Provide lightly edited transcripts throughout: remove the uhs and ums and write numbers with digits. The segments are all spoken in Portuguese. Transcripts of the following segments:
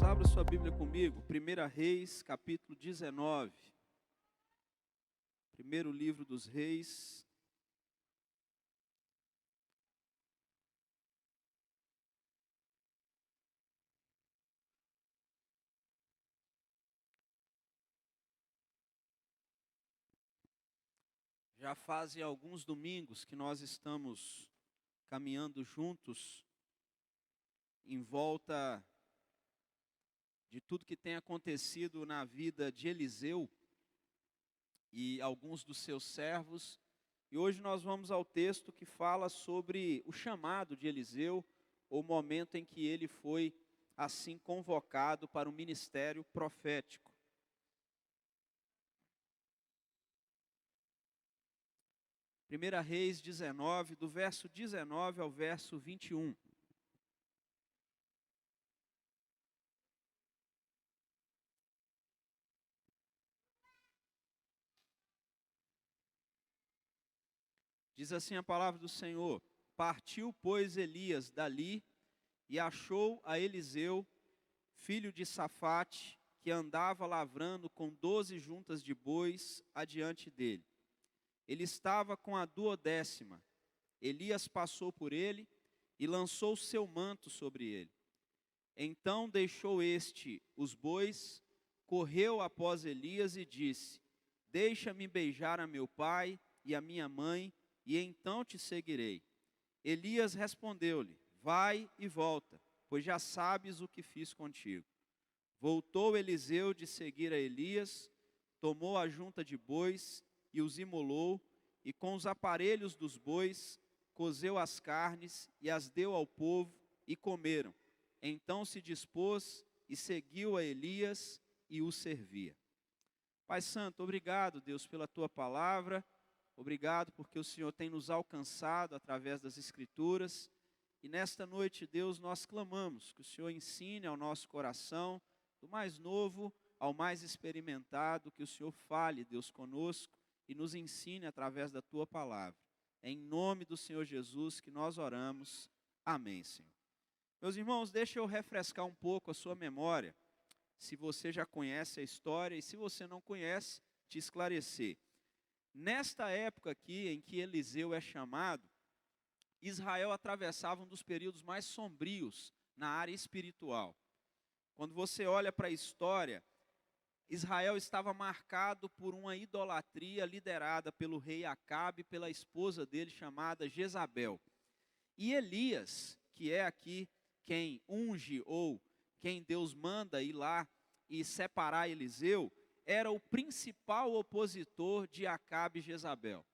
abra sua Bíblia comigo, 1 Reis, capítulo 19. Primeiro livro dos Reis. Já fazem alguns domingos que nós estamos caminhando juntos em volta de tudo que tem acontecido na vida de Eliseu e alguns dos seus servos. E hoje nós vamos ao texto que fala sobre o chamado de Eliseu, o momento em que ele foi assim convocado para o ministério profético. 1 Reis 19, do verso 19 ao verso 21. Diz assim a palavra do Senhor: Partiu, pois, Elias dali e achou a Eliseu, filho de Safate, que andava lavrando com 12 juntas de bois adiante dele. Ele estava com a 12ª. Elias passou por ele e lançou seu manto sobre ele. Então deixou este os bois, correu após Elias e disse: Deixa-me beijar a meu pai e a minha mãe, e então te seguirei. Elias respondeu-lhe: Vai e volta, pois já sabes o que fiz contigo. Voltou Eliseu de seguir a Elias, tomou a junta de bois e os imolou, e com os aparelhos dos bois cozeu as carnes e as deu ao povo, e comeram. Então se dispôs e seguiu a Elias e o servia. Pai Santo, obrigado, Deus, pela tua palavra. Obrigado porque o Senhor tem nos alcançado através das Escrituras. E nesta noite, Deus, nós clamamos que o Senhor ensine ao nosso coração, do mais novo ao mais experimentado, que o Senhor fale, Deus, conosco e nos ensine através da tua palavra. É em nome do Senhor Jesus que nós oramos. Amém, Senhor. Meus irmãos, deixa eu refrescar um pouco a sua memória, se você já conhece a história, e se você não conhece, te esclarecer. Nesta época aqui em que Eliseu é chamado, Israel atravessava um dos períodos mais sombrios na área espiritual. Quando você olha para a história, Israel estava marcado por uma idolatria liderada pelo rei Acabe e pela esposa dele chamada Jezabel. E Elias, que é aqui quem unge ou quem Deus manda ir lá e separar Eliseu, era o principal opositor de Acabe e Jezabel.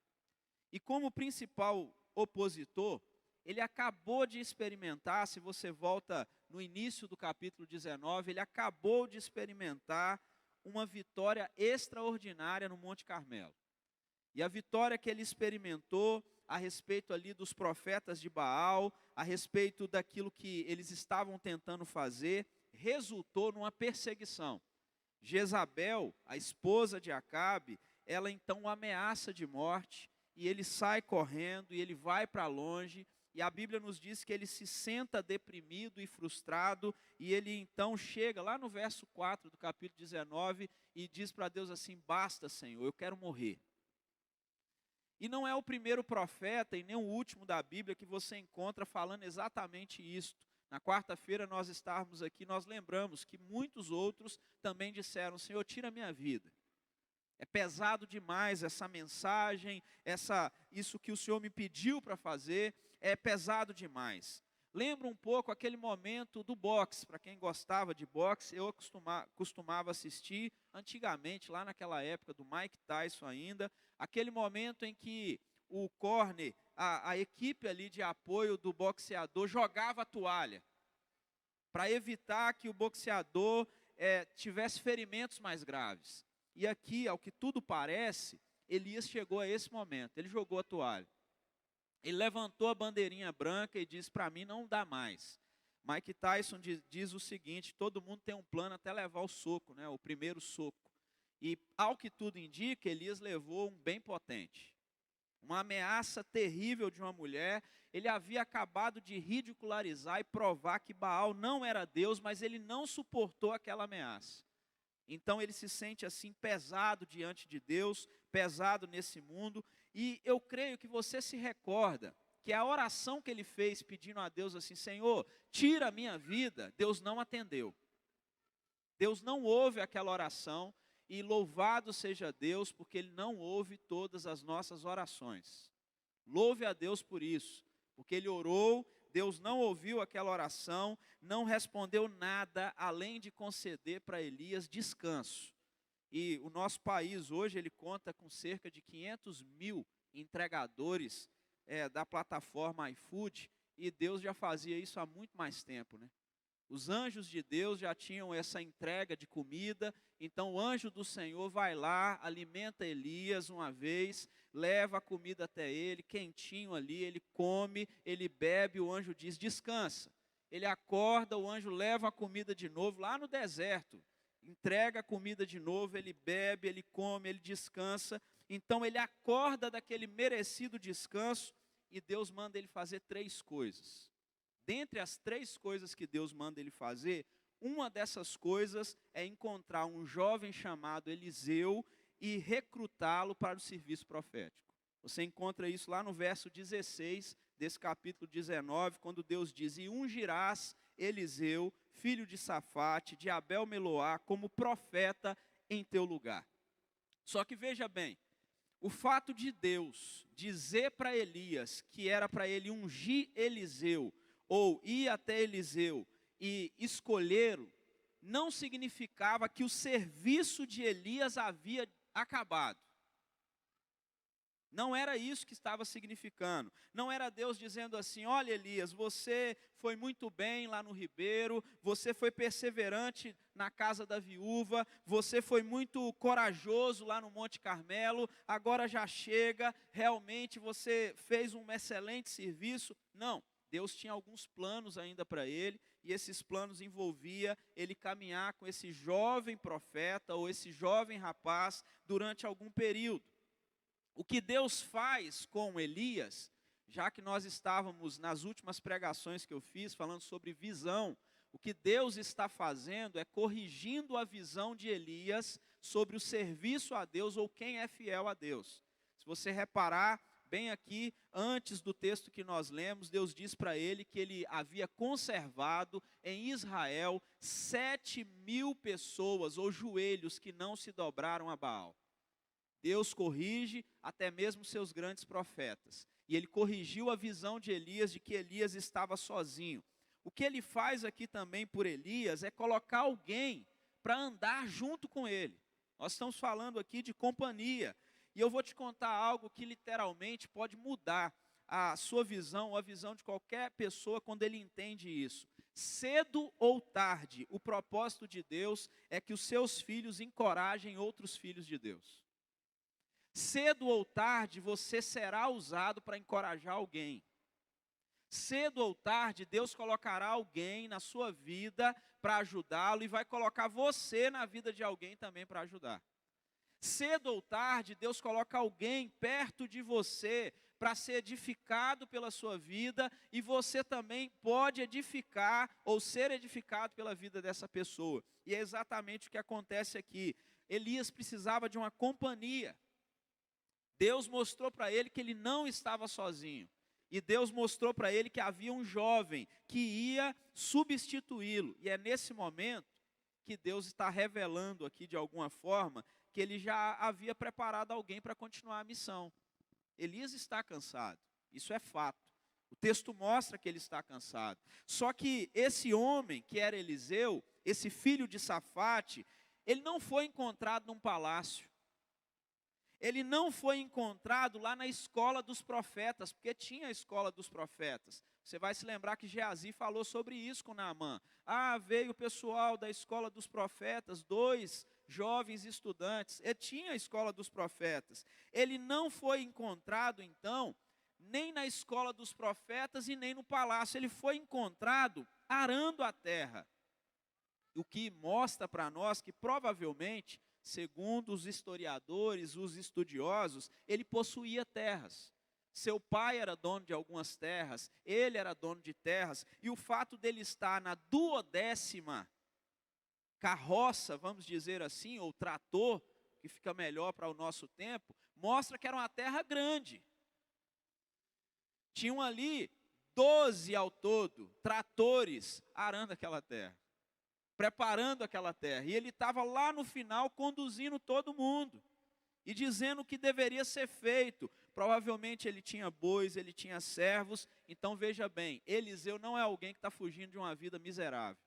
E como principal opositor, ele acabou de experimentar, se você volta no início do capítulo 19, ele acabou de experimentar uma vitória extraordinária no Monte Carmelo. E a vitória que ele experimentou a respeito ali dos profetas de Baal, a respeito daquilo que eles estavam tentando fazer, resultou numa perseguição. Jezabel, a esposa de Acabe, ela então o ameaça de morte, e ele sai correndo, e ele vai para longe, e a Bíblia nos diz que ele se senta deprimido e frustrado, e ele então chega lá no verso 4 do capítulo 19, e diz para Deus assim: Basta, Senhor, eu quero morrer. E não é o primeiro profeta e nem o último da Bíblia que você encontra falando exatamente isto. Na quarta-feira nós estávamos aqui, nós lembramos que muitos outros também disseram: Senhor, tira a minha vida. É pesado demais essa mensagem, isso que o Senhor me pediu para fazer, é pesado demais. Lembra um pouco aquele momento do boxe. Para quem gostava de boxe, eu costumava assistir antigamente, lá naquela época do Mike Tyson ainda, aquele momento em que o corner, a equipe ali de apoio do boxeador jogava a toalha, para evitar que o boxeador tivesse ferimentos mais graves. E aqui, ao que tudo parece, Elias chegou a esse momento, ele jogou a toalha. Ele levantou a bandeirinha branca e disse: para mim não dá mais. Mike Tyson diz o seguinte: todo mundo tem um plano até levar o soco, né, o primeiro soco. E ao que tudo indica, Elias levou um bem potente. uma ameaça terrível de uma mulher. Ele havia acabado de ridicularizar e provar que Baal não era Deus, mas ele não suportou aquela ameaça. Então ele se sente assim pesado diante de Deus, pesado nesse mundo. E eu creio que você se recorda que a oração que ele fez pedindo a Deus assim: Senhor, tira a minha vida, Deus não atendeu. Deus não ouve aquela oração, e louvado seja Deus, porque Ele não ouve todas as nossas orações. Louve a Deus por isso, porque ele orou, Deus não ouviu aquela oração, não respondeu nada, além de conceder para Elias descanso. E o nosso país hoje, ele conta com cerca de 500 mil entregadores da plataforma iFood, e Deus já fazia isso há muito mais tempo, né? Os anjos de Deus já tinham essa entrega de comida, então o anjo do Senhor vai lá, alimenta Elias uma vez, leva a comida até ele, quentinho ali, ele come, ele bebe, o anjo diz, descansa. Ele acorda, o anjo leva a comida de novo, lá no deserto, entrega a comida de novo, ele bebe, ele come, ele descansa. Então ele acorda daquele merecido descanso, e Deus manda ele fazer 3 coisas. Dentre as 3 coisas que Deus manda ele fazer, uma dessas coisas é encontrar um jovem chamado Eliseu e recrutá-lo para o serviço profético. Você encontra isso lá no verso 16 desse capítulo 19, quando Deus diz: E ungirás Eliseu, filho de Safate, de Abel-Meloá, como profeta em teu lugar. Só que veja bem, o fato de Deus dizer para Elias que era para ele ungir Eliseu, ou ir até Eliseu e escolhê-lo, não significava que o serviço de Elias havia acabado. Não era isso que estava significando. Não era Deus dizendo assim: olha Elias, você foi muito bem lá no ribeiro, você foi perseverante na casa da viúva, você foi muito corajoso lá no Monte Carmelo, agora já chega, realmente você fez um excelente serviço. Não. Deus tinha alguns planos ainda para ele, e esses planos envolvia ele caminhar com esse jovem profeta, ou esse jovem rapaz, durante algum período. O que Deus faz com Elias, já que nós estávamos nas últimas pregações que eu fiz, falando sobre visão, o que Deus está fazendo é corrigindo a visão de Elias sobre o serviço a Deus, ou quem é fiel a Deus. Se você reparar, bem aqui, antes do texto que nós lemos, Deus diz para ele que ele havia conservado em Israel 7.000 pessoas, ou joelhos, que não se dobraram a Baal. Deus corrige até mesmo seus grandes profetas. E ele corrigiu a visão de Elias, de que Elias estava sozinho. O que ele faz aqui também por Elias é colocar alguém para andar junto com ele. Nós estamos falando aqui de companhia. E eu vou te contar algo que literalmente pode mudar a sua visão, ou a visão de qualquer pessoa quando ele entende isso. Cedo ou tarde, o propósito de Deus é que os seus filhos encorajem outros filhos de Deus. Cedo ou tarde, você será usado para encorajar alguém. Cedo ou tarde, Deus colocará alguém na sua vida para ajudá-lo, e vai colocar você na vida de alguém também para ajudar. Cedo ou tarde, Deus coloca alguém perto de você para ser edificado pela sua vida, e você também pode edificar ou ser edificado pela vida dessa pessoa. E é exatamente o que acontece aqui. Elias precisava de uma companhia. Deus mostrou para ele que ele não estava sozinho. E Deus mostrou para ele que havia um jovem que ia substituí-lo. E é nesse momento que Deus está revelando aqui de alguma forma que ele já havia preparado alguém para continuar a missão. Elias está cansado, isso é fato. O texto mostra que ele está cansado. Só que esse homem, que era Eliseu, esse filho de Safate, ele não foi encontrado num palácio. Ele não foi encontrado lá na escola dos profetas, porque tinha a escola dos profetas. Você vai se lembrar que Geazi falou sobre isso com Naamã. Veio o pessoal da escola dos profetas, 2 jovens estudantes. Ele tinha a escola dos profetas. Ele não foi encontrado, então, nem na escola dos profetas e nem no palácio. Ele foi encontrado arando a terra. O que mostra para nós que provavelmente, segundo os historiadores, os estudiosos, ele possuía terras. Seu pai era dono de algumas terras, ele era dono de terras, e o fato dele estar na 12ª carroça, vamos dizer assim, ou trator, que fica melhor para o nosso tempo, mostra que era uma terra grande. Tinham ali 12 ao todo, tratores arando aquela terra, preparando aquela terra. E ele estava lá no final conduzindo todo mundo e dizendo o que deveria ser feito. Provavelmente ele tinha bois, ele tinha servos. Então veja bem, Eliseu não é alguém que está fugindo de uma vida miserável.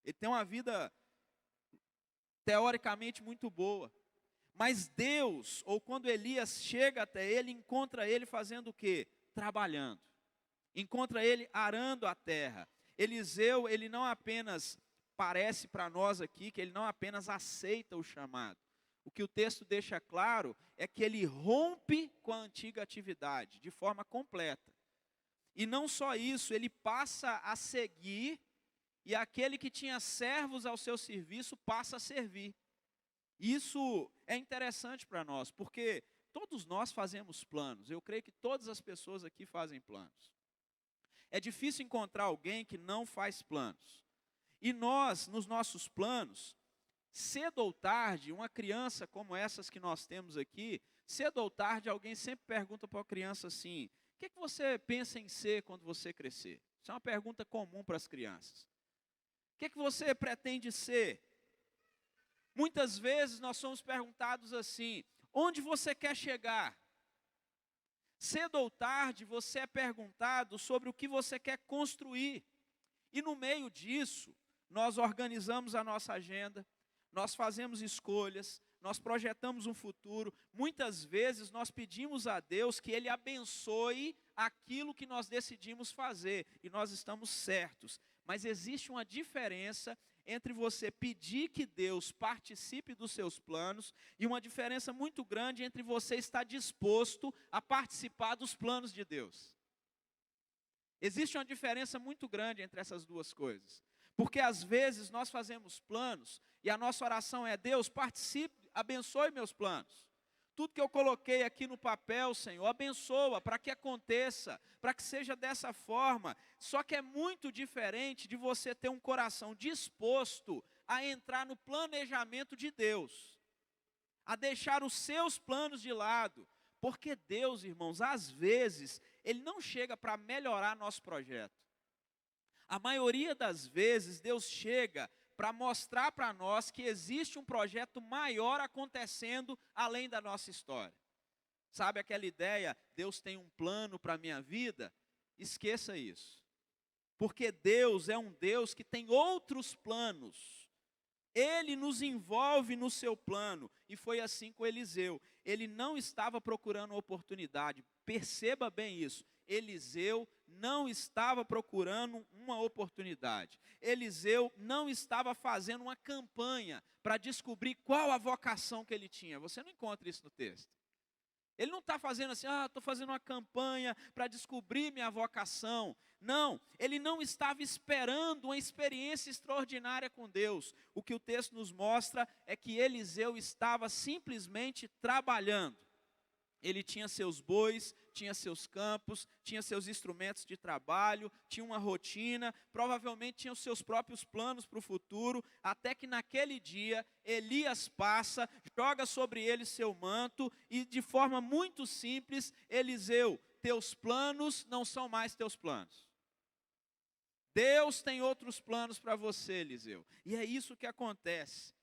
Ele tem uma vida teoricamente muito boa. Mas Deus, ou quando Elias chega até ele, encontra ele fazendo o quê? Trabalhando. Encontra ele arando a terra. Eliseu, ele não apenas parece para nós aqui, que ele não apenas aceita o chamado. O que o texto deixa claro é que ele rompe com a antiga atividade, de forma completa. E não só isso, ele passa a seguir, e aquele que tinha servos ao seu serviço passa a servir. Isso é interessante para nós, porque todos nós fazemos planos. Eu creio que todas as pessoas aqui fazem planos. É difícil encontrar alguém que não faz planos. E nós, nos nossos planos, cedo ou tarde, uma criança como essas que nós temos aqui, cedo ou tarde alguém sempre pergunta para a criança assim: o que você pensa em ser quando você crescer? Isso é uma pergunta comum para as crianças. O que você pretende ser? Muitas vezes nós somos perguntados assim: onde você quer chegar? Cedo ou tarde você é perguntado sobre o que você quer construir. E no meio disso, nós organizamos a nossa agenda, nós fazemos escolhas, nós projetamos um futuro. Muitas vezes nós pedimos a Deus que Ele abençoe aquilo que nós decidimos fazer, e nós estamos certos. Mas existe uma diferença entre você pedir que Deus participe dos seus planos e uma diferença muito grande entre você estar disposto a participar dos planos de Deus. Existe uma diferença muito grande entre essas duas coisas. Porque às vezes nós fazemos planos e a nossa oração é: Deus, participe, abençoe meus planos. Tudo que eu coloquei aqui no papel, Senhor, abençoa para que aconteça, para que seja dessa forma. Só que é muito diferente de você ter um coração disposto a entrar no planejamento de Deus, a deixar os seus planos de lado. Porque Deus, irmãos, às vezes, Ele não chega para melhorar nosso projeto. A maioria das vezes, Deus chega para mostrar para nós que existe um projeto maior acontecendo além da nossa história. Sabe aquela ideia, Deus tem um plano para a minha vida? Esqueça isso. Porque Deus é um Deus que tem outros planos. Ele nos envolve no seu plano. E foi assim com Eliseu. Ele não estava procurando oportunidade. Perceba bem isso. Eliseu não estava procurando uma oportunidade. Eliseu não estava fazendo uma campanha para descobrir qual a vocação que ele tinha. Você não encontra isso no texto. Ele não está fazendo assim: estou fazendo uma campanha para descobrir minha vocação. Não, ele não estava esperando uma experiência extraordinária com Deus. O que o texto nos mostra é que Eliseu estava simplesmente trabalhando. Ele tinha seus bois, tinha seus campos, tinha seus instrumentos de trabalho, tinha uma rotina, provavelmente tinha os seus próprios planos para o futuro, até que naquele dia Elias passa, joga sobre ele seu manto e de forma muito simples: Eliseu, teus planos não são mais teus planos. Deus tem outros planos para você, Eliseu. E é isso que acontece.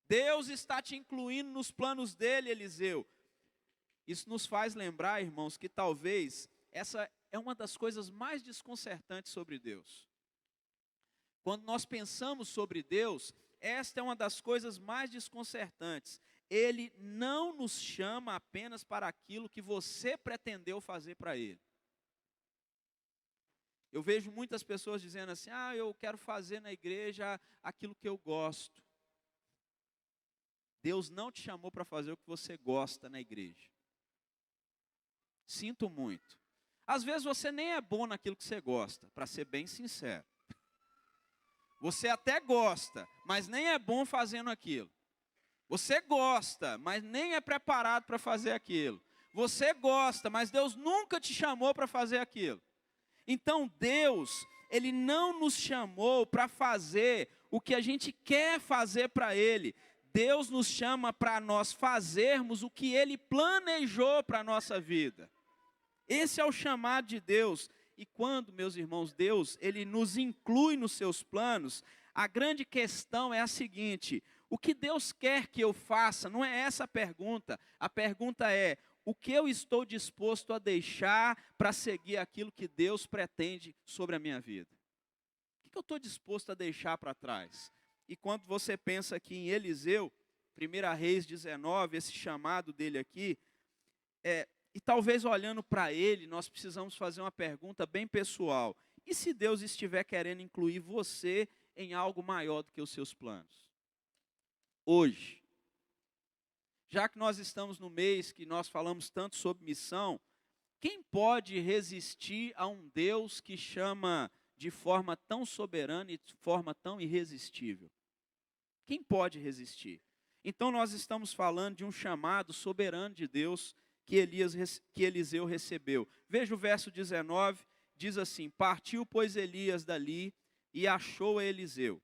Deus está te incluindo nos planos dele, Eliseu. Isso nos faz lembrar, irmãos, que talvez essa é uma das coisas mais desconcertantes sobre Deus. Quando nós pensamos sobre Deus, esta é uma das coisas mais desconcertantes. Ele não nos chama apenas para aquilo que você pretendeu fazer para Ele. Eu vejo muitas pessoas dizendo assim: eu quero fazer na igreja aquilo que eu gosto. Deus não te chamou para fazer o que você gosta na igreja. Sinto muito. Às vezes você nem é bom naquilo que você gosta, para ser bem sincero. Você até gosta, mas nem é bom fazendo aquilo. Você gosta, mas nem é preparado para fazer aquilo. Você gosta, mas Deus nunca te chamou para fazer aquilo. Então Deus, Ele não nos chamou para fazer o que a gente quer fazer para Ele. Deus nos chama para nós fazermos o que Ele planejou para a nossa vida. Esse é o chamado de Deus. E quando, meus irmãos, Deus, Ele nos inclui nos seus planos, a grande questão é a seguinte: o que Deus quer que eu faça? Não é essa a pergunta. A pergunta é: o que eu estou disposto a deixar para seguir aquilo que Deus pretende sobre a minha vida? O que eu estou disposto a deixar para trás? E quando você pensa aqui em Eliseu, 1 Reis 19, esse chamado dele aqui, e talvez olhando para ele, nós precisamos fazer uma pergunta bem pessoal. E se Deus estiver querendo incluir você em algo maior do que os seus planos? Hoje, já que nós estamos no mês que nós falamos tanto sobre missão, quem pode resistir a um Deus que chama de forma tão soberana e de forma tão irresistível? Quem pode resistir? Então nós estamos falando de um chamado soberano de Deus que Eliseu recebeu. Veja o verso 19, diz assim: partiu, pois, Elias dali e achou a Eliseu,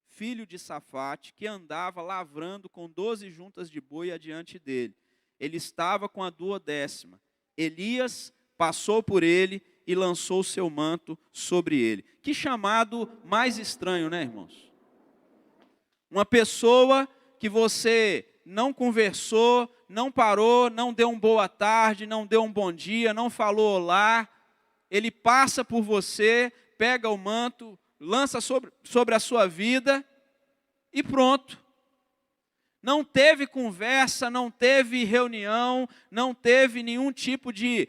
filho de Safate, que andava lavrando com 12 juntas de boi adiante dele. Ele estava com a 12ª. Elias passou por ele e lançou o seu manto sobre ele. Que chamado mais estranho, né, irmãos? Uma pessoa que você não conversou, não parou, não deu um boa tarde, não deu um bom dia, não falou olá, ele passa por você, pega o manto, lança sobre a sua vida e pronto. Não teve conversa, não teve reunião, não teve nenhum tipo de,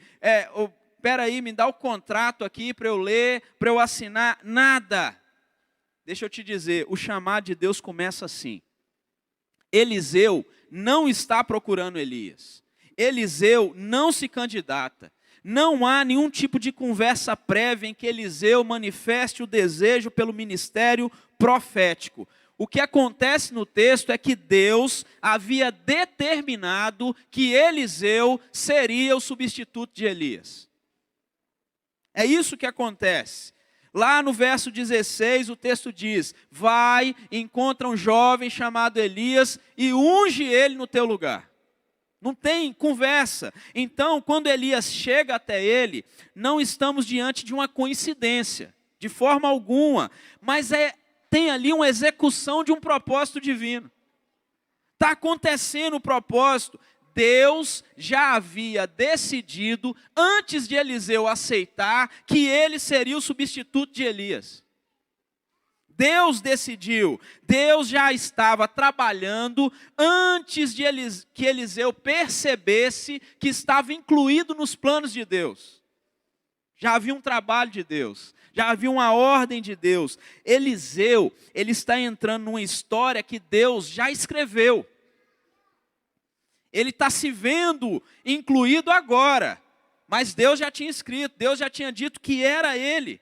espera aí, me dá o contrato aqui para eu ler, para eu assinar, nada. Deixa eu te dizer, o chamado de Deus começa assim. Eliseu não está procurando Elias. Eliseu não se candidata. Não há nenhum tipo de conversa prévia em que Eliseu manifeste o desejo pelo ministério profético. O que acontece no texto é que Deus havia determinado que Eliseu seria o substituto de Elias. É isso que acontece. Lá no verso 16 o texto diz: vai, encontra um jovem chamado Elias e unge ele no teu lugar. Não tem conversa. Então, quando Elias chega até ele, não estamos diante de uma coincidência, de forma alguma, mas tem ali uma execução de um propósito divino. Está acontecendo o propósito. Deus já havia decidido, antes de Eliseu aceitar, que ele seria o substituto de Elias. Deus decidiu, Deus já estava trabalhando antes de que Eliseu percebesse que estava incluído nos planos de Deus. Já havia um trabalho de Deus, já havia uma ordem de Deus. Eliseu, ele está entrando numa história que Deus já escreveu. Ele está se vendo incluído agora, mas Deus já tinha escrito, Deus já tinha dito que era ele.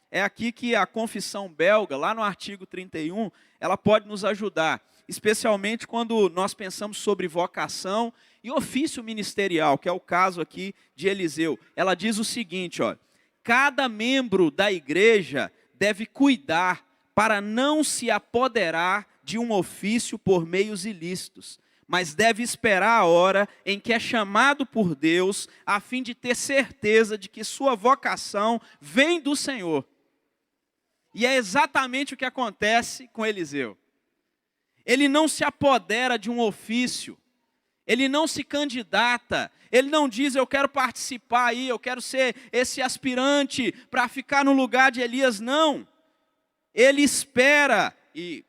É aqui que a confissão belga, lá no artigo 31, ela pode nos ajudar, especialmente quando nós pensamos sobre vocação e ofício ministerial, que é o caso aqui de Eliseu. Ela diz o seguinte, ó: cada membro da igreja deve cuidar para não se apoderar de um ofício por meios ilícitos, mas deve esperar a hora em que é chamado por Deus, a fim de ter certeza de que sua vocação vem do Senhor. E é exatamente o que acontece com Eliseu. Ele não se apodera de um ofício, ele não se candidata, ele não diz: eu quero participar aí, eu quero ser esse aspirante para ficar no lugar de Elias, não. Ele espera, e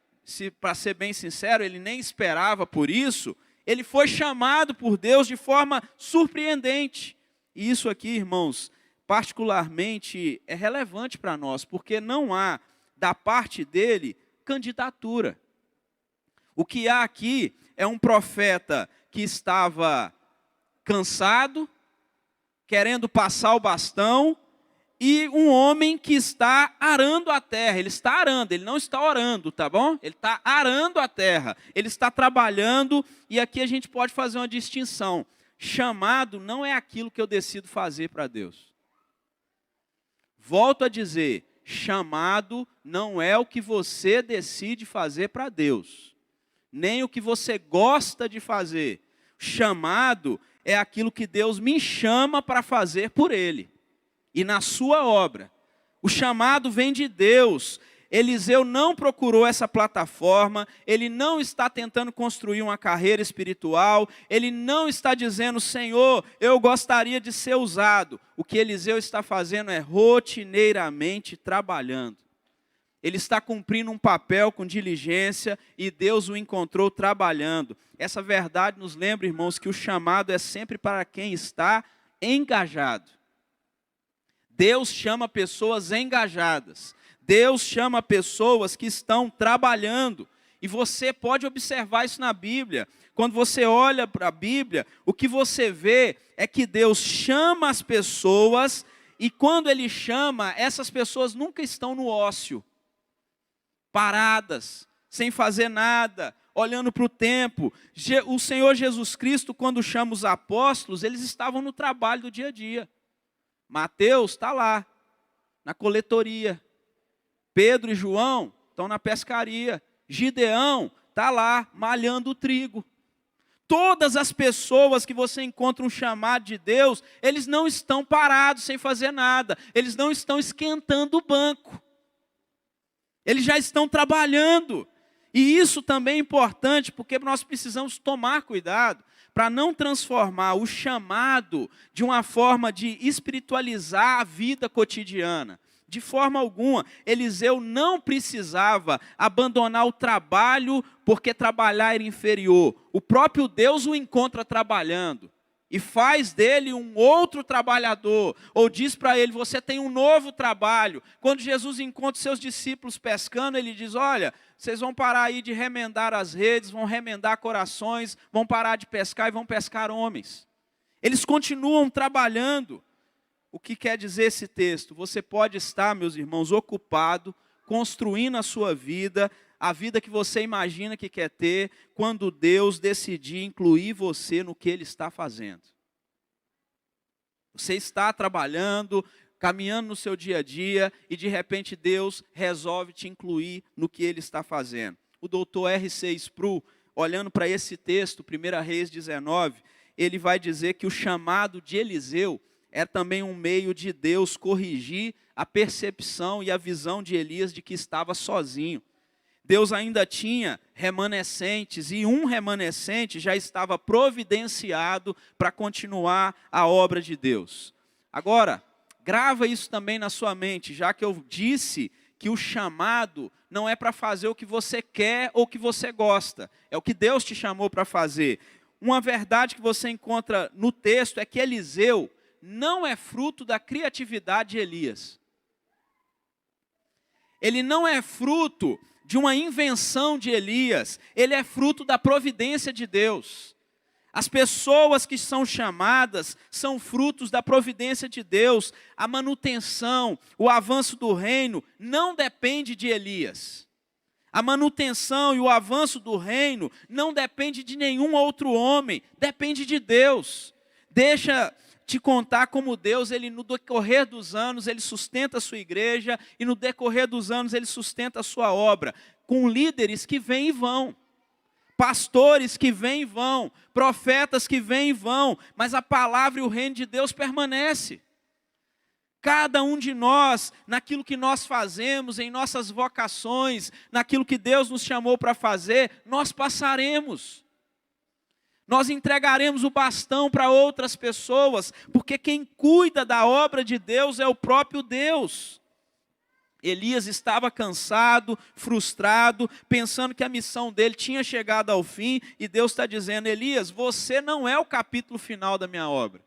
para ser bem sincero, ele nem esperava por isso, ele foi chamado por Deus de forma surpreendente. E isso aqui, irmãos, particularmente é relevante para nós, porque não há, da parte dele, candidatura. O que há aqui é um profeta que estava cansado, querendo passar o bastão, e um homem que está arando a terra. Ele está arando, ele não está orando, tá bom? Ele está arando a terra, ele está trabalhando, e aqui a gente pode fazer uma distinção. Chamado não é aquilo que eu decido fazer para Deus. Volto a dizer, chamado não é o que você decide fazer para Deus, nem o que você gosta de fazer. Chamado é aquilo que Deus me chama para fazer por Ele e na sua obra. O chamado vem de Deus. Eliseu não procurou essa plataforma, ele não está tentando construir uma carreira espiritual, ele não está dizendo, Senhor, eu gostaria de ser usado. O que Eliseu está fazendo é rotineiramente trabalhando. Ele está cumprindo um papel com diligência e Deus o encontrou trabalhando. Essa verdade nos lembra, irmãos, que o chamado é sempre para quem está engajado. Deus chama pessoas engajadas. Deus chama pessoas que estão trabalhando. E você pode observar isso na Bíblia. Quando você olha para a Bíblia, o que você vê é que Deus chama as pessoas, e quando Ele chama, essas pessoas nunca estão no ócio, paradas, sem fazer nada, olhando para o tempo. O Senhor Jesus Cristo, quando chama os apóstolos, eles estavam no trabalho do dia a dia. Mateus está lá, na coletoria. Pedro e João estão na pescaria. Gideão está lá, malhando o trigo. Todas as pessoas que você encontra um chamado de Deus, eles não estão parados sem fazer nada. Eles não estão esquentando o banco. Eles já estão trabalhando. E isso também é importante, porque nós precisamos tomar cuidado para não transformar o chamado de uma forma de espiritualizar a vida cotidiana. De forma alguma, Eliseu não precisava abandonar o trabalho porque trabalhar era inferior. O próprio Deus o encontra trabalhando e faz dele um outro trabalhador, ou diz para ele, você tem um novo trabalho. Quando Jesus encontra seus discípulos pescando, ele diz, olha, vocês vão parar aí de remendar as redes, vão remendar corações, vão parar de pescar e vão pescar homens. Eles continuam trabalhando. O que quer dizer esse texto? Você pode estar, meus irmãos, ocupado, construindo a sua vida, a vida que você imagina que quer ter, quando Deus decidir incluir você no que Ele está fazendo. Você está trabalhando, caminhando no seu dia a dia, e de repente Deus resolve te incluir no que Ele está fazendo. O doutor R.C. Sproul, olhando para esse texto, 1 Reis 19, ele vai dizer que o chamado de Eliseu é também um meio de Deus corrigir a percepção e a visão de Elias de que estava sozinho. Deus ainda tinha remanescentes, e um remanescente já estava providenciado para continuar a obra de Deus. Agora, grava isso também na sua mente, já que eu disse que o chamado não é para fazer o que você quer ou o que você gosta, é o que Deus te chamou para fazer. Uma verdade que você encontra no texto é que Eliseu não é fruto da criatividade de Elias. Ele não é fruto de uma invenção de Elias, ele é fruto da providência de Deus. As pessoas que são chamadas são frutos da providência de Deus. A manutenção, o avanço do reino não depende de Elias. A manutenção e o avanço do reino não depende de nenhum outro homem, depende de Deus. Deixa te contar como Deus, ele no decorrer dos anos, ele sustenta a sua igreja, e no decorrer dos anos ele sustenta a sua obra, com líderes que vêm e vão, pastores que vêm e vão, profetas que vêm e vão, mas a palavra e o reino de Deus permanece. Cada um de nós, naquilo que nós fazemos, em nossas vocações, naquilo que Deus nos chamou para fazer, nós passaremos. Nós entregaremos o bastão para outras pessoas, porque quem cuida da obra de Deus é o próprio Deus. Elias estava cansado, frustrado, pensando que a missão dele tinha chegado ao fim, e Deus está dizendo, Elias, você não é o capítulo final da minha obra.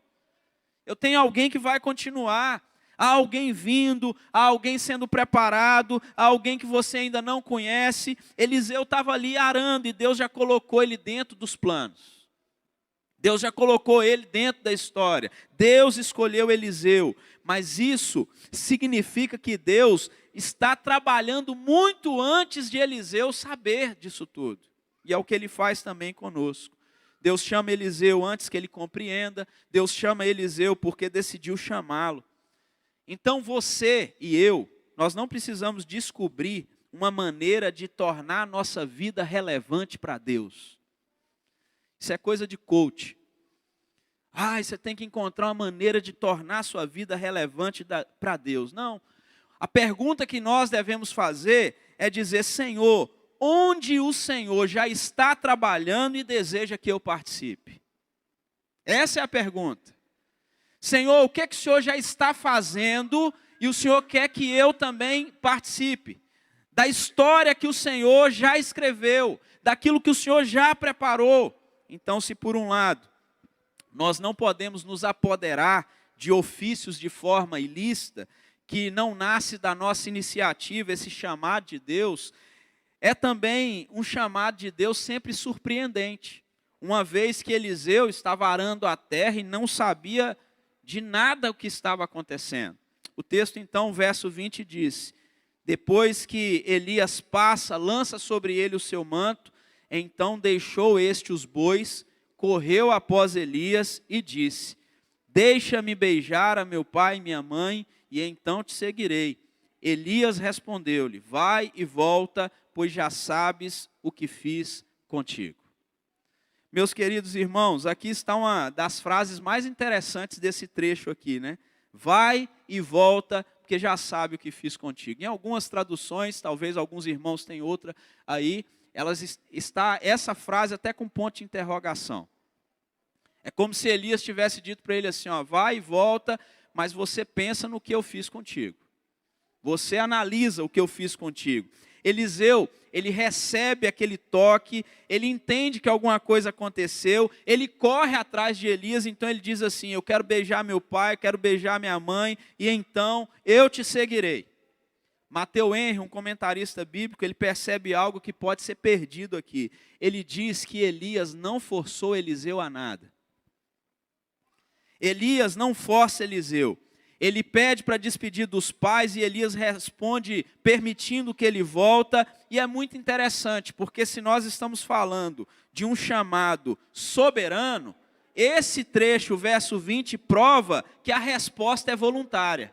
Eu tenho alguém que vai continuar. Há alguém vindo, há alguém sendo preparado, há alguém que você ainda não conhece. Eliseu estava ali arando, e Deus já colocou ele dentro dos planos. Deus já colocou ele dentro da história. Deus escolheu Eliseu. mas isso significa que Deus está trabalhando muito antes de Eliseu saber disso tudo. E é o que ele faz também conosco. Deus chama Eliseu antes que ele compreenda, Deus chama Eliseu porque decidiu chamá-lo. Então você e eu, nós não precisamos descobrir uma maneira de tornar a nossa vida relevante para Deus. Isso é coisa de coach. Você tem que encontrar uma maneira de tornar a sua vida relevante para Deus. Não. A pergunta que nós devemos fazer é dizer: Senhor, onde o Senhor já está trabalhando e deseja que eu participe? Essa é a pergunta. Senhor, o que é que o Senhor já está fazendo e o Senhor quer que eu também participe? Da história que o Senhor já escreveu, daquilo que o Senhor já preparou. Então, se por um lado, nós não podemos nos apoderar de ofícios de forma ilícita, que não nasce da nossa iniciativa, esse chamado de Deus, é também um chamado de Deus sempre surpreendente. Uma vez que Eliseu estava arando a terra e não sabia de nada o que estava acontecendo. O texto então, verso 20 diz: depois que Elias passa, lança sobre ele o seu manto, então deixou este os bois, correu após Elias e disse: deixa-me beijar a meu pai e minha mãe, e então te seguirei. Elias respondeu-lhe: vai e volta, pois já sabes o que fiz contigo. Meus queridos irmãos, aqui está uma das frases mais interessantes desse trecho aqui, né? Vai e volta, porque já sabe o que fiz contigo. Em algumas traduções, talvez alguns irmãos tenham outra aí, está essa frase até com ponto de interrogação. É como se Elias tivesse dito para ele assim, vai e volta, mas você pensa no que eu fiz contigo. Você analisa o que eu fiz contigo. Eliseu, ele recebe aquele toque, ele entende que alguma coisa aconteceu, ele corre atrás de Elias, então ele diz assim: eu quero beijar meu pai, quero beijar minha mãe, e então eu te seguirei. Matthew Henry, um comentarista bíblico, ele percebe algo que pode ser perdido aqui. Ele diz que Elias não forçou Eliseu a nada. Elias não força Eliseu. Ele pede para despedir dos pais e Elias responde permitindo que ele volta. E é muito interessante, porque se nós estamos falando de um chamado soberano, esse trecho, o verso 20, prova que a resposta é voluntária.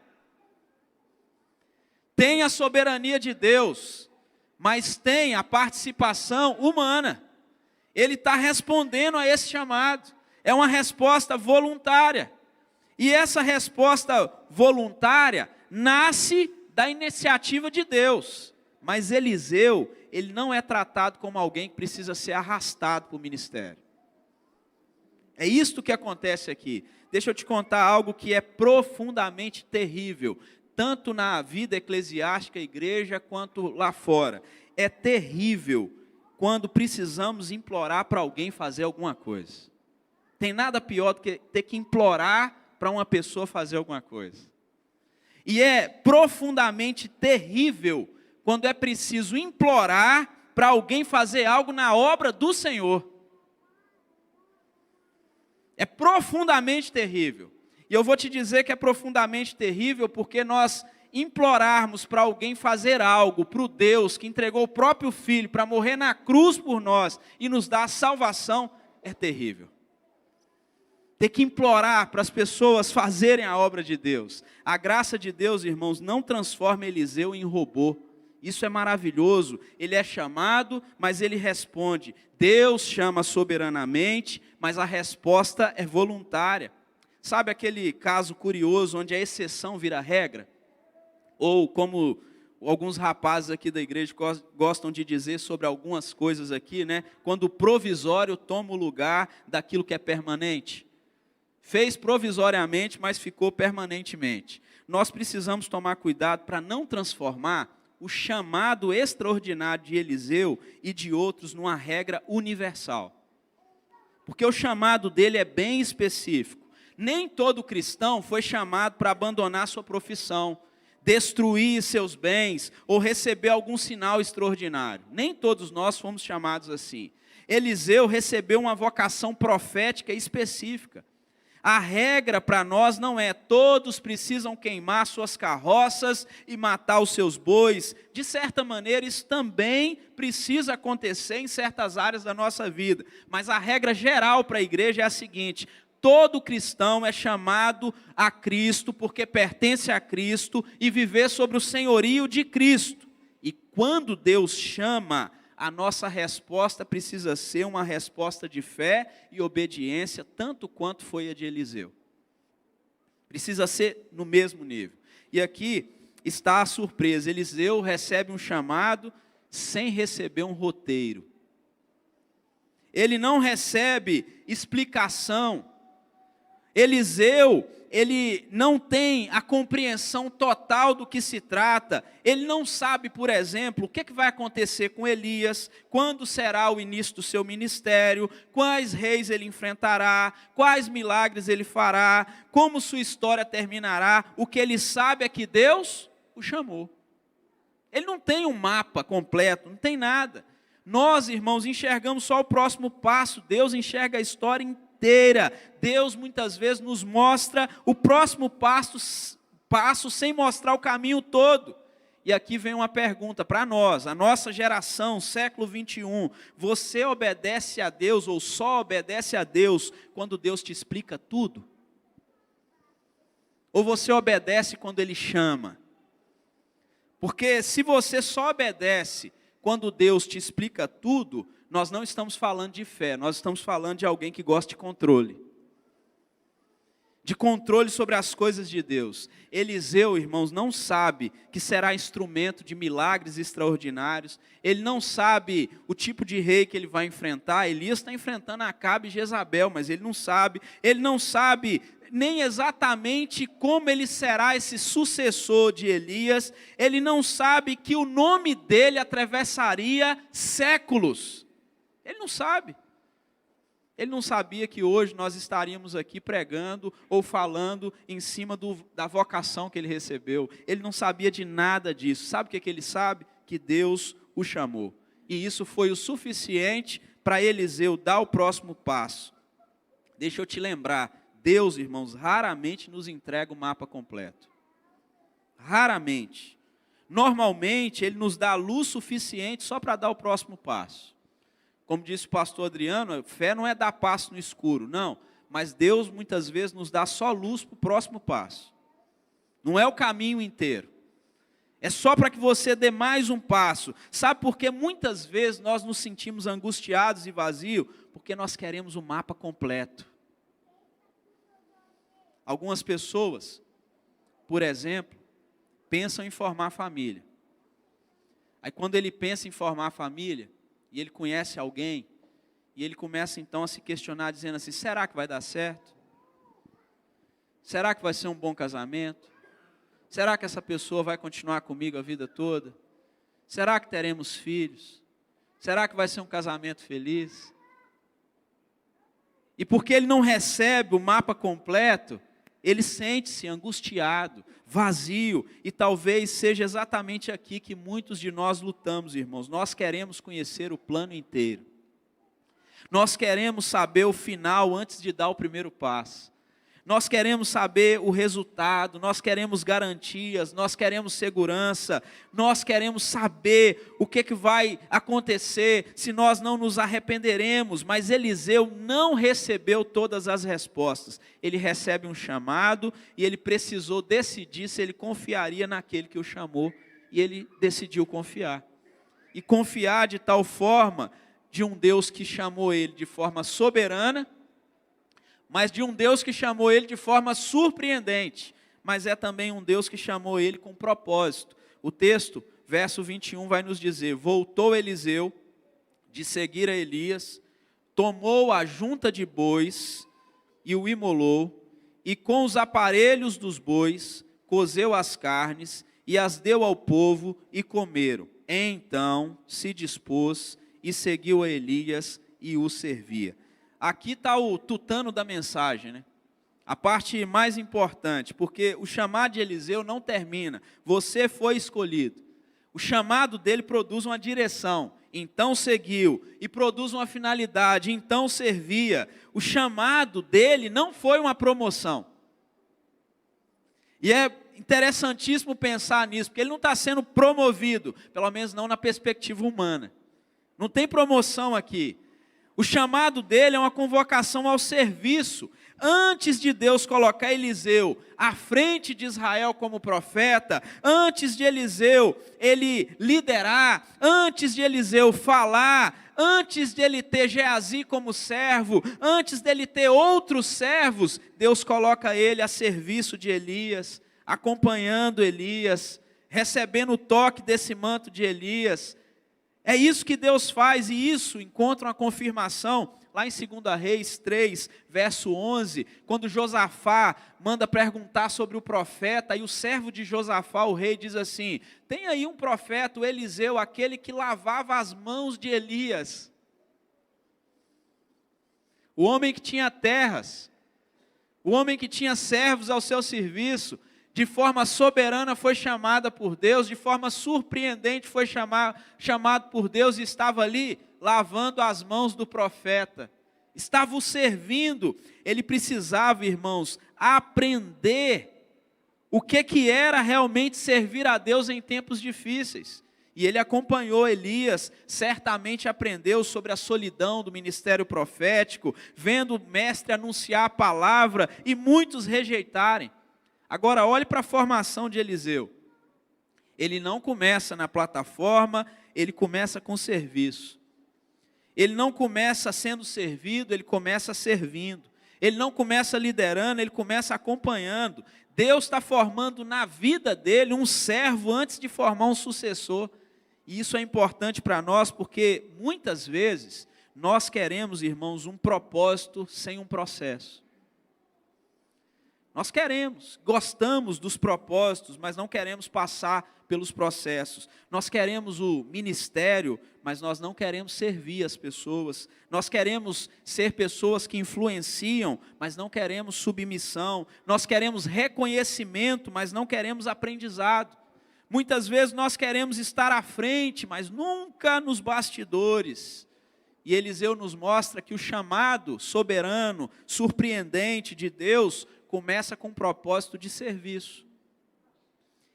Tem a soberania de Deus, mas tem a participação humana. Ele está respondendo a esse chamado. É uma resposta voluntária. E essa resposta voluntária nasce da iniciativa de Deus. Mas Eliseu, ele não é tratado como alguém que precisa ser arrastado para o ministério. É isto que acontece aqui. Deixa eu te contar algo que é profundamente terrível, tanto na vida eclesiástica, igreja, quanto lá fora. É terrível quando precisamos implorar para alguém fazer alguma coisa. Tem nada pior do que ter que implorar para uma pessoa fazer alguma coisa. E é profundamente terrível quando é preciso implorar para alguém fazer algo na obra do Senhor. É profundamente terrível. E eu vou te dizer que é profundamente terrível porque nós implorarmos para alguém fazer algo para o Deus que entregou o próprio Filho para morrer na cruz por nós e nos dar a salvação é terrível. Ter que implorar para as pessoas fazerem a obra de Deus. A graça de Deus, irmãos, não transforma Eliseu em robô. Isso é maravilhoso. Ele é chamado, mas ele responde. Deus chama soberanamente, mas a resposta é voluntária. Sabe aquele caso curioso onde a exceção vira regra? Ou como alguns rapazes aqui da igreja gostam de dizer sobre algumas coisas aqui, né? Quando o provisório toma o lugar daquilo que é permanente. Fez provisoriamente, mas ficou permanentemente. Nós precisamos tomar cuidado para não transformar o chamado extraordinário de Eliseu e de outros numa regra universal. Porque o chamado dele é bem específico. Nem todo cristão foi chamado para abandonar sua profissão, destruir seus bens ou receber algum sinal extraordinário. Nem todos nós fomos chamados assim. Eliseu recebeu uma vocação profética específica. A regra para nós não é todos precisam queimar suas carroças e matar os seus bois. De certa maneira, isso também precisa acontecer em certas áreas da nossa vida. Mas a regra geral para a igreja é a seguinte: todo cristão é chamado a Cristo porque pertence a Cristo e viver sobre o senhorio de Cristo. E quando Deus chama, a nossa resposta precisa ser uma resposta de fé e obediência, tanto quanto foi a de Eliseu. Precisa ser no mesmo nível. E aqui está a surpresa: Eliseu recebe um chamado sem receber um roteiro. Ele não recebe explicação. Eliseu, ele não tem a compreensão total do que se trata. Ele não sabe, por exemplo, o que vai acontecer com Elias, quando será o início do seu ministério, quais reis ele enfrentará, quais milagres ele fará, como sua história terminará. O que ele sabe é que Deus o chamou. Ele não tem um mapa completo, não tem nada. Nós, irmãos, enxergamos só o próximo passo. Deus enxerga a história inteira. Deus muitas vezes nos mostra o próximo passo sem mostrar o caminho todo. E aqui vem uma pergunta para nós, a nossa geração, século 21. Você obedece a Deus ou só obedece a Deus quando Deus te explica tudo? Ou você obedece quando Ele chama? Porque se você só obedece quando Deus te explica tudo, nós não estamos falando de fé, nós estamos falando de alguém que gosta de controle. De controle sobre as coisas de Deus. Eliseu, irmãos, não sabe que será instrumento de milagres extraordinários. Ele não sabe o tipo de rei que ele vai enfrentar. Elias está enfrentando Acabe e Jezabel, mas ele não sabe. Ele não sabe nem exatamente como ele será esse sucessor de Elias. Ele não sabe que o nome dele atravessaria séculos. Ele não sabe. Ele não sabia que hoje nós estaríamos aqui pregando ou falando em cima da vocação que ele recebeu. Ele não sabia de nada disso. Sabe o que ele sabe? Que Deus o chamou. E isso foi o suficiente para Eliseu dar o próximo passo. Deixa eu te lembrar, Deus, irmãos, raramente nos entrega o mapa completo. Raramente. Normalmente, Ele nos dá a luz suficiente só para dar o próximo passo. Como disse o pastor Adriano, fé não é dar passo no escuro, não. Mas Deus muitas vezes nos dá só luz para o próximo passo. Não é o caminho inteiro. É só para que você dê mais um passo. Sabe por que muitas vezes nós nos sentimos angustiados e vazios? Porque nós queremos o mapa completo. Algumas pessoas, por exemplo, pensam em formar família. Aí quando ele pensa em formar família, e ele conhece alguém, e ele começa então a se questionar, dizendo assim: será que vai dar certo? Será que vai ser um bom casamento? Será que essa pessoa vai continuar comigo a vida toda? Será que teremos filhos? Será que vai ser um casamento feliz? E porque ele não recebe o mapa completo, ele sente-se angustiado, vazio, e talvez seja exatamente aqui que muitos de nós lutamos, irmãos. Nós queremos conhecer o plano inteiro. Nós queremos saber o final antes de dar o primeiro passo. Nós queremos saber o resultado, nós queremos garantias, nós queremos segurança, nós queremos saber o que vai acontecer se nós não nos arrependeremos. Mas Eliseu não recebeu todas as respostas. Ele recebe um chamado e ele precisou decidir se ele confiaria naquele que o chamou, e ele decidiu confiar. E confiar de tal forma de um Deus que chamou ele de forma soberana, mas de um Deus que chamou ele de forma surpreendente, mas é também um Deus que chamou ele com propósito. O texto, verso 21, vai nos dizer: voltou Eliseu de seguir a Elias, tomou a junta de bois e o imolou, e com os aparelhos dos bois cozeu as carnes e as deu ao povo e comeram. Então se dispôs e seguiu a Elias e o servia. Aqui está o tutano da mensagem, né? A parte mais importante, porque o chamado de Eliseu não termina. Você foi escolhido. O chamado dele produz uma direção. então seguiu, e produz uma finalidade, então servia. O chamado dele não foi uma promoção. E é interessantíssimo pensar nisso, porque ele não está sendo promovido, pelo menos não na perspectiva humana. Não tem promoção aqui. O chamado dele é uma convocação ao serviço. Antes de Deus colocar Eliseu à frente de Israel como profeta, antes de Eliseu ele liderar, antes de Eliseu falar, antes de ele ter Geazi como servo, antes dele ter outros servos, Deus coloca ele a serviço de Elias, acompanhando Elias, recebendo o toque desse manto de Elias. É isso que Deus faz, e isso encontra uma confirmação lá em 2 Reis 3, verso 11, quando Josafá manda perguntar sobre o profeta, e o servo de Josafá, o rei, diz assim: tem aí um profeta, o Eliseu, aquele que lavava as mãos de Elias. O homem que tinha terras, o homem que tinha servos ao seu serviço, de forma soberana foi chamada por Deus, de forma surpreendente foi chamado por Deus, e estava ali lavando as mãos do profeta, estava o servindo. Ele precisava, irmãos, aprender o que era realmente servir a Deus em tempos difíceis. E ele acompanhou Elias, certamente aprendeu sobre a solidão do ministério profético, vendo o mestre anunciar a palavra e muitos rejeitarem. Agora, olhe para a formação de Eliseu. Ele não começa na plataforma, ele começa com serviço. Ele não começa sendo servido, ele começa servindo. Ele não começa liderando, ele começa acompanhando. Deus está formando na vida dele um servo antes de formar um sucessor. E isso é importante para nós, porque muitas vezes nós queremos, irmãos, um propósito sem um processo. Nós queremos, gostamos dos propósitos, mas não queremos passar pelos processos. Nós queremos o ministério, mas nós não queremos servir as pessoas. Nós queremos ser pessoas que influenciam, mas não queremos submissão. Nós queremos reconhecimento, mas não queremos aprendizado. Muitas vezes nós queremos estar à frente, mas nunca nos bastidores. E Eliseu nos mostra que o chamado soberano, surpreendente de Deus, começa com um propósito de serviço.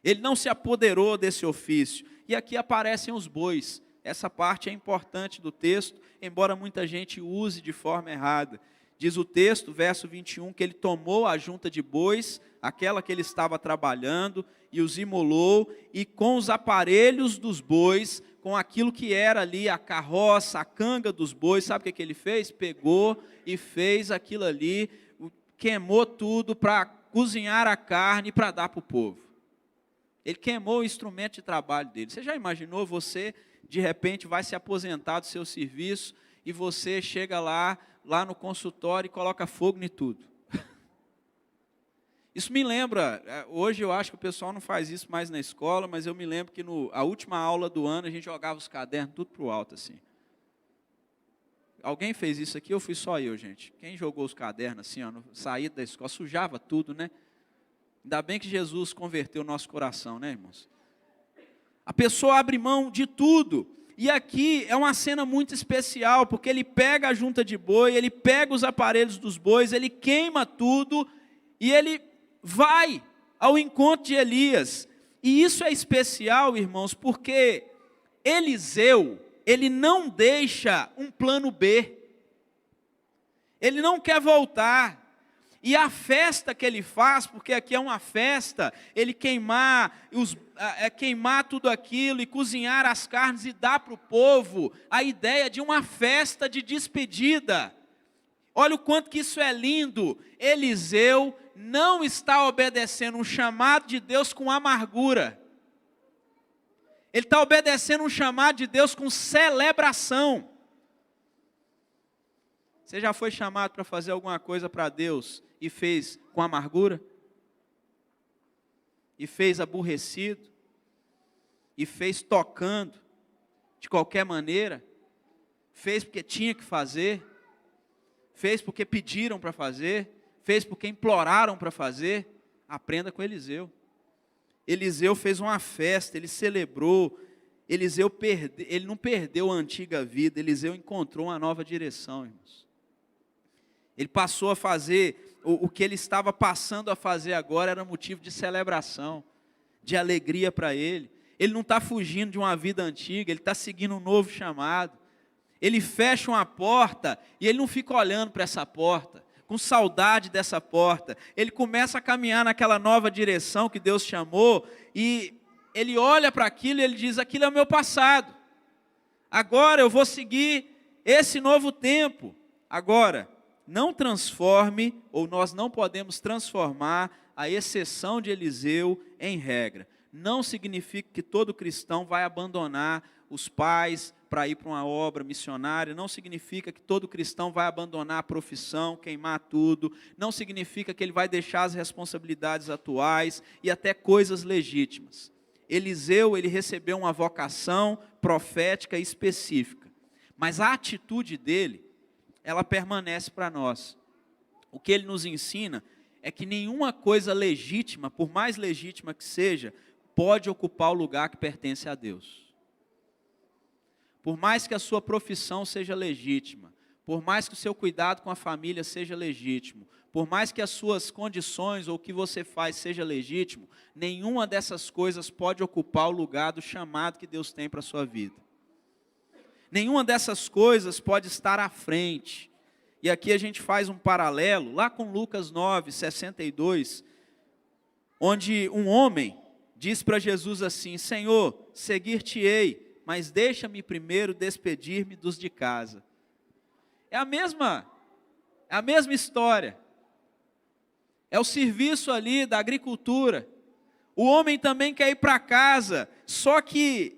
Ele não se apoderou desse ofício. E aqui aparecem os bois. Essa parte é importante do texto, embora muita gente use de forma errada. Diz o texto, verso 21, que ele tomou a junta de bois, aquela que ele estava trabalhando, e os imolou, e com os aparelhos dos bois, com aquilo que era ali a carroça, a canga dos bois, sabe o que ele fez? Pegou e fez aquilo ali, queimou tudo para cozinhar a carne para dar para o povo. Ele queimou o instrumento de trabalho dele. Você já imaginou, você de repente vai se aposentar do seu serviço e você chega lá no consultório e coloca fogo em tudo. Isso me lembra, hoje eu acho que o pessoal não faz isso mais na escola, mas eu me lembro que a última aula do ano a gente jogava os cadernos tudo para o alto assim. Alguém fez isso aqui ou fui só eu, gente? Quem jogou os cadernos assim, no saída da escola, sujava tudo, né? Ainda bem que Jesus converteu o nosso coração, né, irmãos? A pessoa abre mão de tudo. E aqui é uma cena muito especial, porque ele pega a junta de boi, ele pega os aparelhos dos bois, ele queima tudo e ele vai ao encontro de Elias. E isso é especial, irmãos, porque Eliseu, ele não deixa um plano B. Ele não quer voltar. E a festa que ele faz, porque aqui é uma festa, ele queimar tudo aquilo e cozinhar as carnes e dar para o povo a ideia de uma festa de despedida. Olha o quanto que isso é lindo. Eliseu não está obedecendo um chamado de Deus com amargura. Ele está obedecendo um chamado de Deus com celebração. Você já foi chamado para fazer alguma coisa para Deus e fez com amargura? E fez aborrecido? E fez tocando de qualquer maneira? Fez porque tinha que fazer? Fez porque pediram para fazer? Fez porque imploraram para fazer? Aprenda com Eliseu. Eliseu fez uma festa, ele celebrou, ele não perdeu a antiga vida, Eliseu encontrou uma nova direção, irmãos. Ele passou a fazer, o que ele estava passando a fazer agora era motivo de celebração, de alegria para ele. Ele não está fugindo de uma vida antiga, ele está seguindo um novo chamado. Ele fecha uma porta e ele não fica olhando para essa porta, com saudade dessa porta. Ele começa a caminhar naquela nova direção que Deus chamou e ele olha para aquilo e ele diz: aquilo é o meu passado. Agora eu vou seguir esse novo tempo. Agora, não transforme, ou nós não podemos transformar a exceção de Eliseu em regra. Não significa que todo cristão vai abandonar os pais para ir para uma obra missionária, não significa que todo cristão vai abandonar a profissão, queimar tudo, não significa que ele vai deixar as responsabilidades atuais e até coisas legítimas. Eliseu, ele recebeu uma vocação profética específica, mas a atitude dele, ela permanece para nós. O que ele nos ensina é que nenhuma coisa legítima, por mais legítima que seja, pode ocupar o lugar que pertence a Deus. Por mais que a sua profissão seja legítima, por mais que o seu cuidado com a família seja legítimo, por mais que as suas condições ou o que você faz seja legítimo, nenhuma dessas coisas pode ocupar o lugar do chamado que Deus tem para a sua vida. Nenhuma dessas coisas pode estar à frente. E aqui a gente faz um paralelo, lá com Lucas 9, 62, onde um homem diz para Jesus assim: Senhor, seguir-te-ei, mas deixa-me primeiro despedir-me dos de casa. É a mesma história. É o serviço ali da agricultura. O homem também quer ir para casa, só que,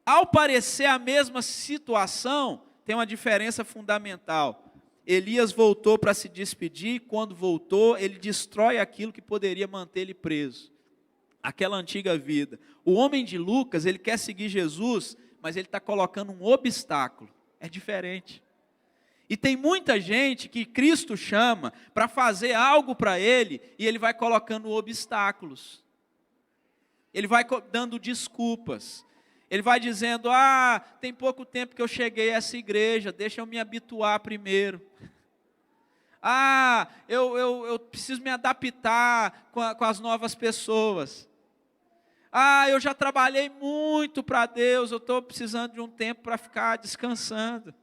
ao parecer a mesma situação, tem uma diferença fundamental. Elias voltou para se despedir, e quando voltou, ele destrói aquilo que poderia manter ele preso. Aquela antiga vida. O homem de Lucas, ele quer seguir Jesus, mas ele está colocando um obstáculo. É diferente. E tem muita gente que Cristo chama para fazer algo para ele, e ele vai colocando obstáculos. Ele vai dando desculpas. Ele vai dizendo: tem pouco tempo que eu cheguei a essa igreja, deixa eu me habituar primeiro. Eu preciso me adaptar com as novas pessoas. Eu já trabalhei muito para Deus, eu estou precisando de um tempo para ficar descansando.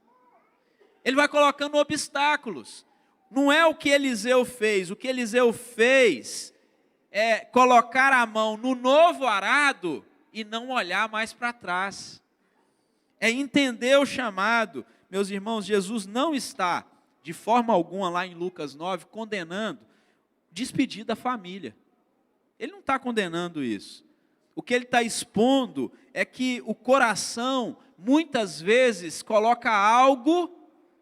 Ele vai colocando obstáculos. Não é o que Eliseu fez. O que Eliseu fez é colocar a mão no novo arado e não olhar mais para trás. É entender o chamado. Meus irmãos, Jesus não está, de forma alguma, lá em Lucas 9, condenando despedir da família. Ele não está condenando isso. O que ele está expondo é que o coração, muitas vezes, coloca algo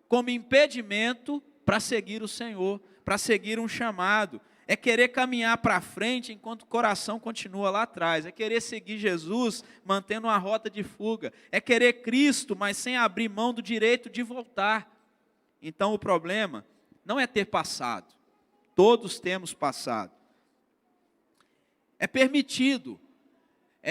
como impedimento para seguir o Senhor, para seguir um chamado. É querer caminhar para frente enquanto o coração continua lá atrás. É querer seguir Jesus, mantendo uma rota de fuga. É querer Cristo, mas sem abrir mão do direito de voltar. Então o problema não é ter passado. Todos temos passado. É permitido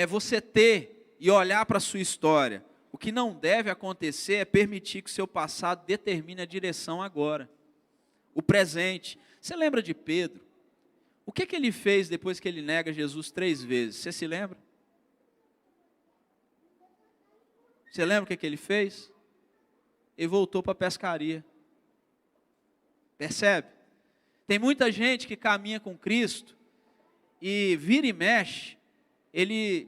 você ter e olhar para a sua história. O que não deve acontecer é permitir que o seu passado determine a direção agora. O presente. Você lembra de Pedro? O que ele fez depois que ele nega Jesus 3 vezes? Você se lembra? Você lembra o que ele fez? Ele voltou para a pescaria. Percebe? Tem muita gente que caminha com Cristo e vira e mexe, ele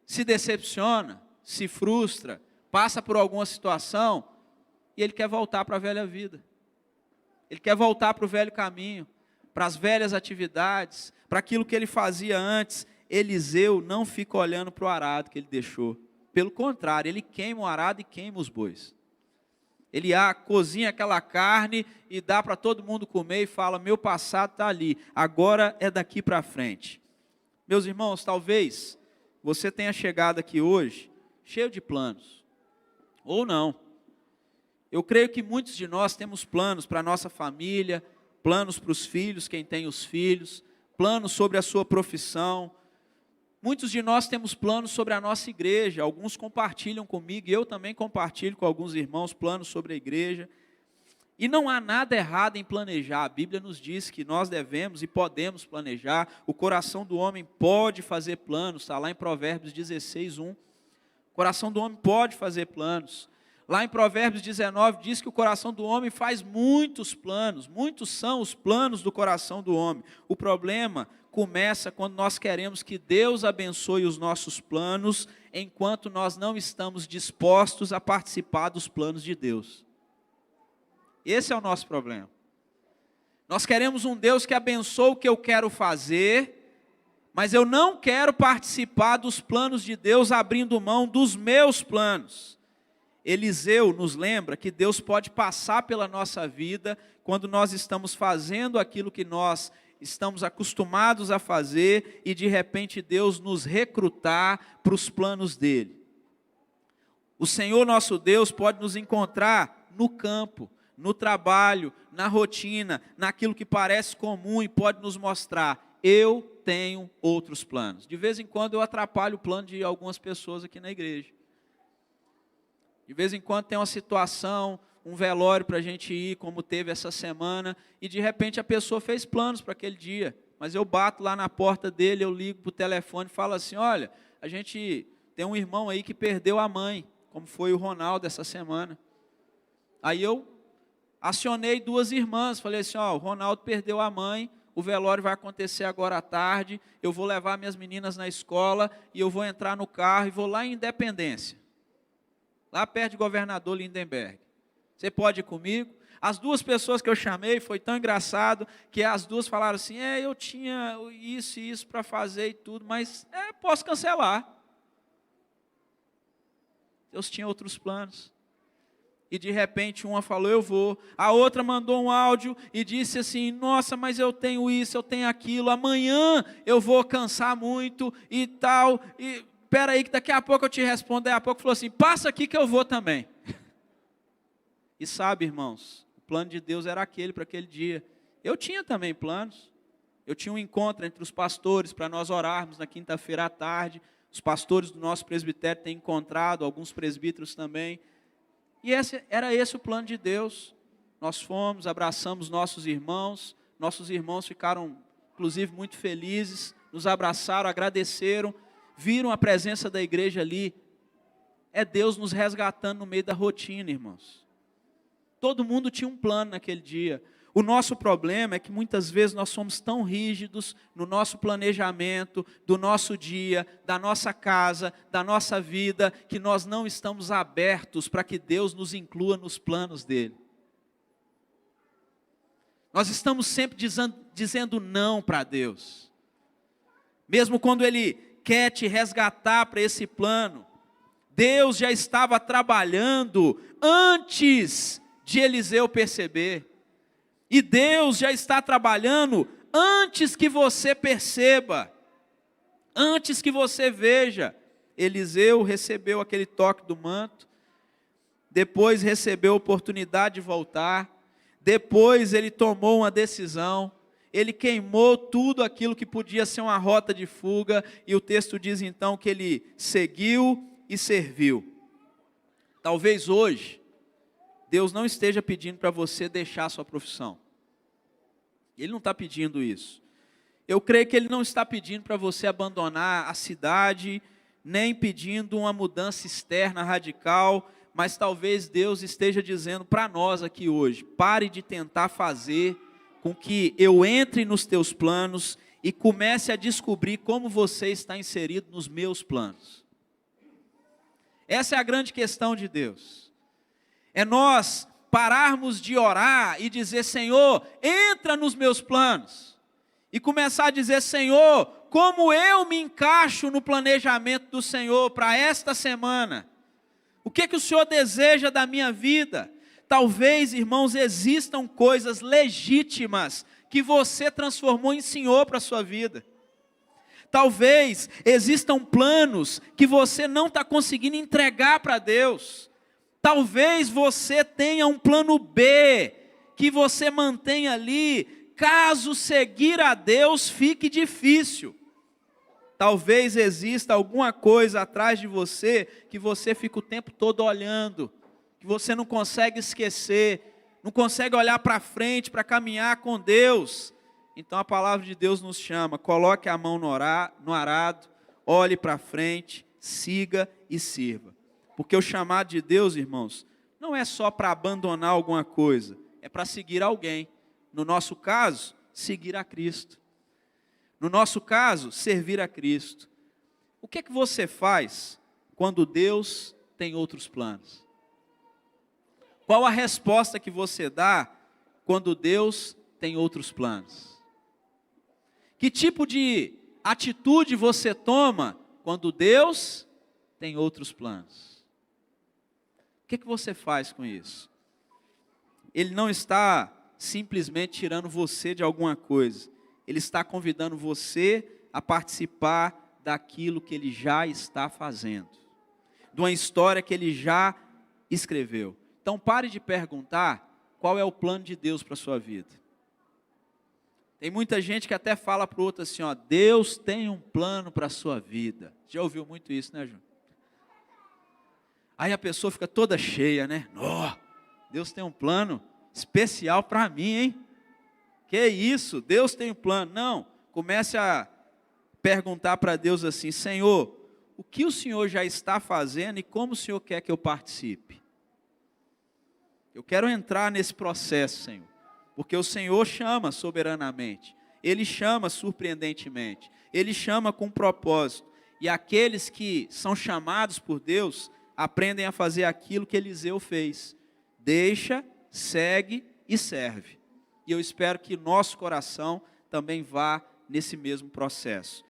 se decepciona, se frustra, passa por alguma situação e ele quer voltar para a velha vida. Ele quer voltar para o velho caminho, para as velhas atividades, para aquilo que ele fazia antes. Eliseu não fica olhando para o arado que ele deixou. Pelo contrário, ele queima o arado e queima os bois. Ele cozinha aquela carne e dá para todo mundo comer e fala: meu passado está ali, agora é daqui para frente. Meus irmãos, talvez você tenha chegado aqui hoje cheio de planos, ou não. Eu creio que muitos de nós temos planos para a nossa família, planos para os filhos, quem tem os filhos, planos sobre a sua profissão, Muitos de nós temos planos sobre a nossa igreja, alguns compartilham comigo, e eu também compartilho com alguns irmãos planos sobre a igreja. E não há nada errado em planejar, a Bíblia nos diz que nós devemos e podemos planejar, o coração do homem pode fazer planos, está lá em Provérbios 16:1. O coração do homem pode fazer planos. Lá em Provérbios 19 diz que o coração do homem faz muitos planos, muitos são os planos do coração do homem. O problema começa quando nós queremos que Deus abençoe os nossos planos, enquanto nós não estamos dispostos a participar dos planos de Deus. Esse é o nosso problema. Nós queremos um Deus que abençoe o que eu quero fazer, mas eu não quero participar dos planos de Deus abrindo mão dos meus planos. Eliseu nos lembra que Deus pode passar pela nossa vida quando nós estamos fazendo aquilo que nós estamos acostumados a fazer e de repente Deus nos recrutar para os planos dele. O Senhor nosso Deus pode nos encontrar no campo, no trabalho, na rotina, naquilo que parece comum e pode nos mostrar: eu tenho outros planos. De vez em quando eu atrapalho o plano de algumas pessoas aqui na igreja. De vez em quando tem uma situação, um velório para a gente ir, como teve essa semana, e de repente a pessoa fez planos para aquele dia, mas eu bato lá na porta dele, eu ligo para o telefone e falo assim: olha, a gente tem um irmão aí que perdeu a mãe, como foi o Ronaldo essa semana. Aí eu acionei duas irmãs, falei assim: ó, o Ronaldo perdeu a mãe, o velório vai acontecer agora à tarde, eu vou levar minhas meninas na escola, e eu vou entrar no carro e vou lá em Independência, lá perto de Governador Lindenberg. Você pode ir comigo? As duas pessoas que eu chamei, foi tão engraçado, que as duas falaram assim: eu tinha isso e isso para fazer e tudo, mas posso cancelar. Deus tinha outros planos. E de repente uma falou: eu vou. A outra mandou um áudio e disse assim: nossa, mas eu tenho isso, eu tenho aquilo, amanhã eu vou cansar muito e tal, e espera aí que daqui a pouco eu te respondo. Daí a pouco falou assim: passa aqui que eu vou também. E sabe, irmãos, o plano de Deus era aquele para aquele dia. Eu tinha também planos. Eu tinha um encontro entre os pastores para nós orarmos na quinta-feira à tarde. Os pastores do nosso presbitério têm encontrado, alguns presbíteros também. E era esse o plano de Deus. Nós fomos, abraçamos nossos irmãos ficaram, inclusive, muito felizes, nos abraçaram, agradeceram, viram a presença da igreja ali. É Deus nos resgatando no meio da rotina, irmãos. Todo mundo tinha um plano naquele dia. O nosso problema é que muitas vezes nós somos tão rígidos no nosso planejamento, do nosso dia, da nossa casa, da nossa vida, que nós não estamos abertos para que Deus nos inclua nos planos dele. Nós estamos sempre dizendo não para Deus. Mesmo quando Ele quer te resgatar para esse plano, Deus já estava trabalhando antes de Eliseu perceber. E Deus já está trabalhando antes que você perceba, antes que você veja. Eliseu recebeu aquele toque do manto, depois recebeu a oportunidade de voltar, depois ele tomou uma decisão, ele queimou tudo aquilo que podia ser uma rota de fuga, e o texto diz então que ele seguiu e serviu. Talvez hoje Deus não esteja pedindo para você deixar a sua profissão. Ele não está pedindo isso. Eu creio que Ele não está pedindo para você abandonar a cidade, nem pedindo uma mudança externa radical, mas talvez Deus esteja dizendo para nós aqui hoje: pare de tentar fazer com que eu entre nos teus planos e comece a descobrir como você está inserido nos meus planos. Essa é a grande questão de Deus. É nós pararmos de orar e dizer: Senhor, entra nos meus planos. E começar a dizer: Senhor, como eu me encaixo no planejamento do Senhor para esta semana? O que o Senhor deseja da minha vida? Talvez, irmãos, existam coisas legítimas que você transformou em Senhor para a sua vida. Talvez existam planos que você não está conseguindo entregar para Deus. Talvez você tenha um plano B, que você mantenha ali, caso seguir a Deus fique difícil. Talvez exista alguma coisa atrás de você que você fica o tempo todo olhando, que você não consegue esquecer, não consegue olhar para frente para caminhar com Deus. Então a palavra de Deus nos chama, coloque a mão no arado, olhe para frente, siga e sirva. Porque o chamado de Deus, irmãos, não é só para abandonar alguma coisa, é para seguir alguém. No nosso caso, seguir a Cristo. No nosso caso, servir a Cristo. O que é que você faz quando Deus tem outros planos? Qual a resposta que você dá quando Deus tem outros planos? Que tipo de atitude você toma quando Deus tem outros planos? O que você faz com isso? Ele não está simplesmente tirando você de alguma coisa. Ele está convidando você a participar daquilo que Ele já está fazendo. De uma história que Ele já escreveu. Então pare de perguntar qual é o plano de Deus para a sua vida. Tem muita gente que até fala para o outro assim, ó, Deus tem um plano para a sua vida. Já ouviu muito isso, né, Júnior? Aí a pessoa fica toda cheia, né? Oh, Deus tem um plano especial para mim, hein? Que isso? Deus tem um plano. Não, comece a perguntar para Deus assim, Senhor, o que o Senhor já está fazendo e como o Senhor quer que eu participe? Eu quero entrar nesse processo, Senhor. Porque o Senhor chama soberanamente, Ele chama surpreendentemente, Ele chama com propósito. E aqueles que são chamados por Deus, aprendem a fazer aquilo que Eliseu fez. Deixa, segue e serve. E eu espero que nosso coração também vá nesse mesmo processo.